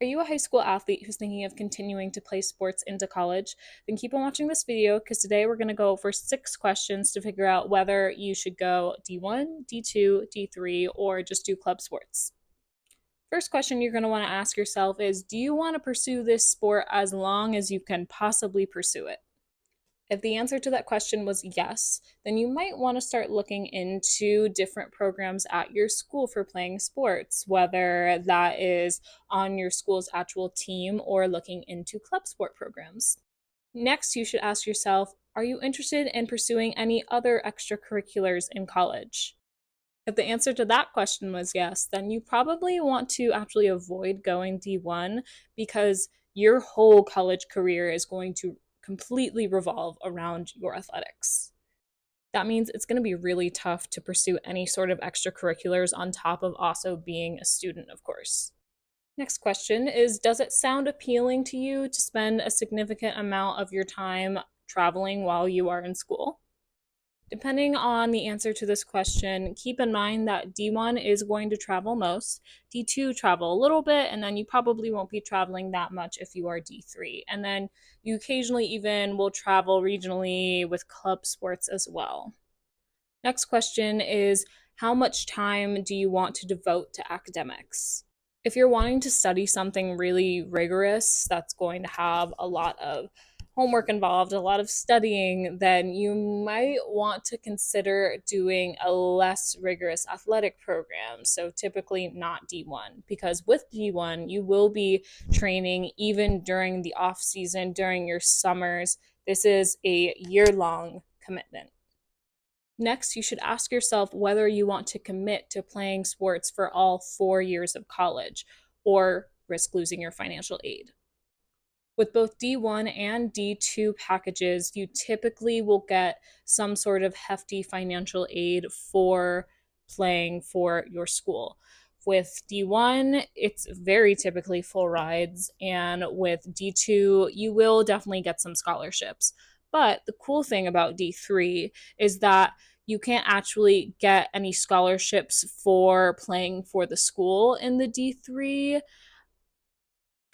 Are you a high school athlete who's thinking of continuing to play sports into college? Then keep on watching this video because today we're going to go over 6 questions to figure out whether you should go D1, D2, D3, or just do club sports. First question you're going to want to ask yourself is, do you want to pursue this sport as long as you can possibly pursue it? If the answer to that question was yes, then you might want to start looking into different programs at your school for playing sports, whether that is on your school's actual team or looking into club sport programs. Next, you should ask yourself, are you interested in pursuing any other extracurriculars in college? If the answer to that question was yes, then you probably want to actually avoid going D1 because your whole college career is going to completely revolve around your athletics. That means it's going to be really tough to pursue any sort of extracurriculars on top of also being a student, of course. Next question is, does it sound appealing to you to spend a significant amount of your time traveling while you are in school? Depending on the answer to this question, keep in mind that D1 is going to travel most, D2 travel a little bit, and then you probably won't be traveling that much if you are D3. And then you occasionally even will travel regionally with club sports as well. Next question is, how much time do you want to devote to academics? If you're wanting to study something really rigorous that's going to have a lot of homework involved, a lot of studying, then you might want to consider doing a less rigorous athletic program. So typically not D1, because with D1, you will be training even during the off season, during your summers. This is a year-long commitment. Next, you should ask yourself whether you want to commit to playing sports for all 4 years of college or risk losing your financial aid. With both D1 and D2 packages, you typically will get some sort of hefty financial aid for playing for your school. With D1, it's very typically full rides, and with D2, you will definitely get some scholarships. But the cool thing about D3 is that you can't actually get any scholarships for playing for the school in the D3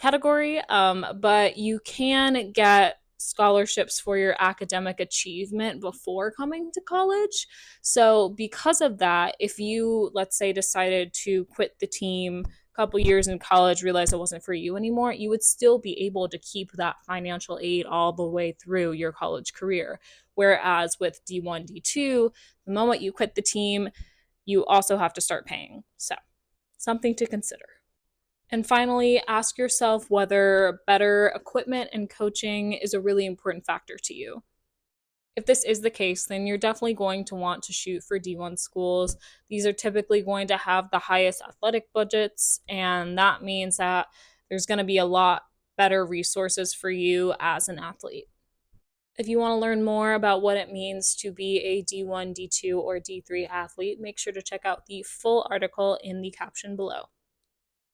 category, but you can get scholarships for your academic achievement before coming to college. So, because of that, if you, let's say, decided to quit the team a couple years in college, realize it wasn't for you anymore, you would still be able to keep that financial aid all the way through your college career. Whereas with D1, D2, the moment you quit the team, you also have to start paying. So, something to consider. And finally, ask yourself whether better equipment and coaching is a really important factor to you. If this is the case, then you're definitely going to want to shoot for D1 schools. These are typically going to have the highest athletic budgets, and that means that there's going to be a lot better resources for you as an athlete. If you want to learn more about what it means to be a D1, D2, or D3 athlete, make sure to check out the full article in the caption below.